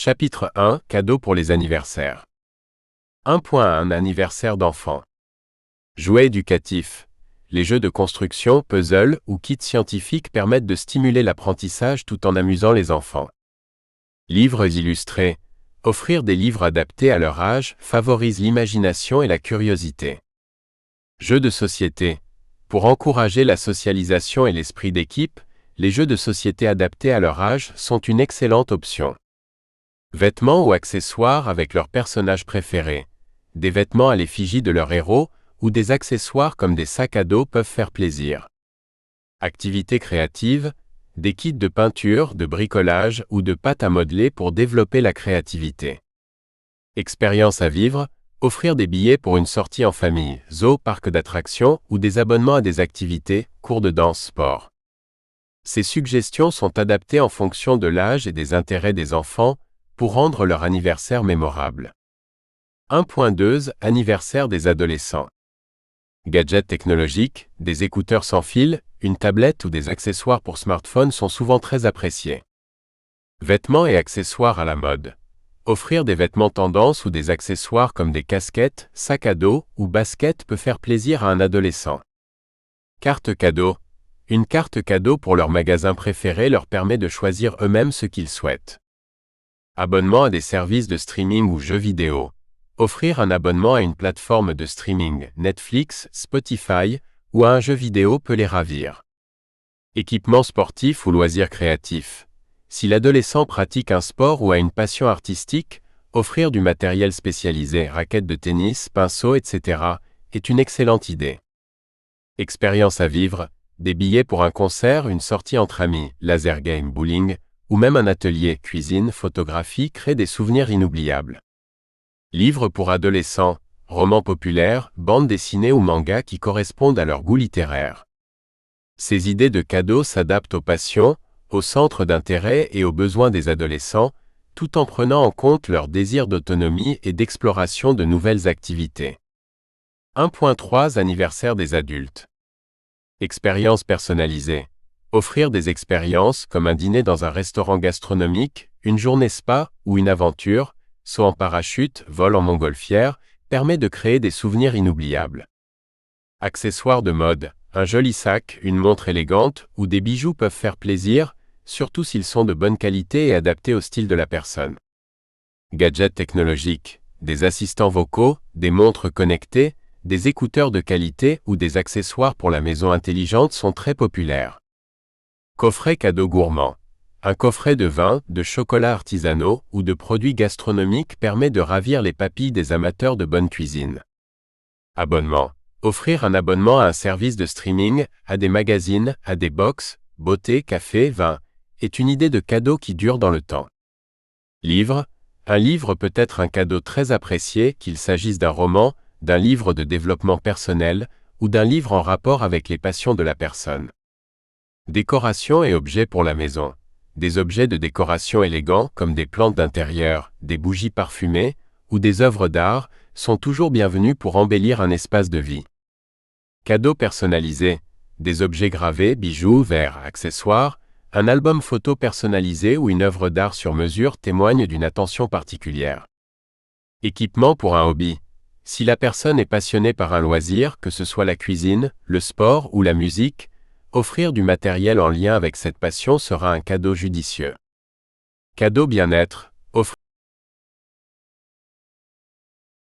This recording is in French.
Chapitre 1 – Cadeaux pour les anniversaires. 1.1 Anniversaire d'enfant. Jouets éducatifs. Les jeux de construction, puzzles ou kits scientifiques permettent de stimuler l'apprentissage tout en amusant les enfants. Livres illustrés. Offrir des livres adaptés à leur âge favorise l'imagination et la curiosité. Jeux de société. Pour encourager la socialisation et l'esprit d'équipe, les jeux de société adaptés à leur âge sont une excellente option. Vêtements ou accessoires avec leurs personnages préférés. Des vêtements à l'effigie de leur héros ou des accessoires comme des sacs à dos peuvent faire plaisir. Activités créatives. Des kits de peinture, de bricolage ou de pâte à modeler pour développer la créativité. Expériences à vivre. Offrir des billets pour une sortie en famille, zoo, parc d'attractions ou des abonnements à des activités, cours de danse, sport. Ces suggestions sont adaptées en fonction de l'âge et des intérêts des enfants pour rendre leur anniversaire mémorable. 1.2 Anniversaire des adolescents. Gadgets technologiques, des écouteurs sans fil, une tablette ou des accessoires pour smartphone sont souvent très appréciés. Vêtements et accessoires à la mode. Offrir des vêtements tendance ou des accessoires comme des casquettes, sacs à dos ou baskets peut faire plaisir à un adolescent. Carte cadeau. Une carte cadeau pour leur magasin préféré leur permet de choisir eux-mêmes ce qu'ils souhaitent. Abonnement à des services de streaming ou jeux vidéo. Offrir un abonnement à une plateforme de streaming, Netflix, Spotify, ou à un jeu vidéo peut les ravir. Équipement sportif ou loisirs créatifs. Si l'adolescent pratique un sport ou a une passion artistique, offrir du matériel spécialisé, raquettes de tennis, pinceaux, etc., est une excellente idée. Expérience à vivre. Des billets pour un concert, une sortie entre amis, laser game, bowling, ou même un atelier, cuisine, photographie créent des souvenirs inoubliables. Livres pour adolescents, romans populaires, bandes dessinées ou mangas qui correspondent à leur goût littéraire. Ces idées de cadeaux s'adaptent aux passions, aux centres d'intérêt et aux besoins des adolescents, tout en prenant en compte leur désir d'autonomie et d'exploration de nouvelles activités. 1.3 Anniversaire des adultes. Expériences personnalisées. Offrir des expériences comme un dîner dans un restaurant gastronomique, une journée spa ou une aventure, saut en parachute, vol en montgolfière, permet de créer des souvenirs inoubliables. Accessoires de mode. Un joli sac, une montre élégante ou des bijoux peuvent faire plaisir, surtout s'ils sont de bonne qualité et adaptés au style de la personne. Gadgets technologiques. Des assistants vocaux, des montres connectées, des écouteurs de qualité ou des accessoires pour la maison intelligente sont très populaires. Coffret cadeau gourmand. Un coffret de vin, de chocolats artisanaux ou de produits gastronomiques permet de ravir les papilles des amateurs de bonne cuisine. Abonnement. Offrir un abonnement à un service de streaming, à des magazines, à des box, beauté, café, vin, est une idée de cadeau qui dure dans le temps. Livre. Un livre peut être un cadeau très apprécié, qu'il s'agisse d'un roman, d'un livre de développement personnel ou d'un livre en rapport avec les passions de la personne. Décoration et objets pour la maison. Des objets de décoration élégants comme des plantes d'intérieur, des bougies parfumées ou des œuvres d'art sont toujours bienvenus pour embellir un espace de vie. Cadeaux personnalisés. Des objets gravés, bijoux, verres, accessoires, un album photo personnalisé ou une œuvre d'art sur mesure témoignent d'une attention particulière. Équipement pour un hobby. Si la personne est passionnée par un loisir, que ce soit la cuisine, le sport ou la musique, offrir du matériel en lien avec cette passion sera un cadeau judicieux. Cadeau bien-être.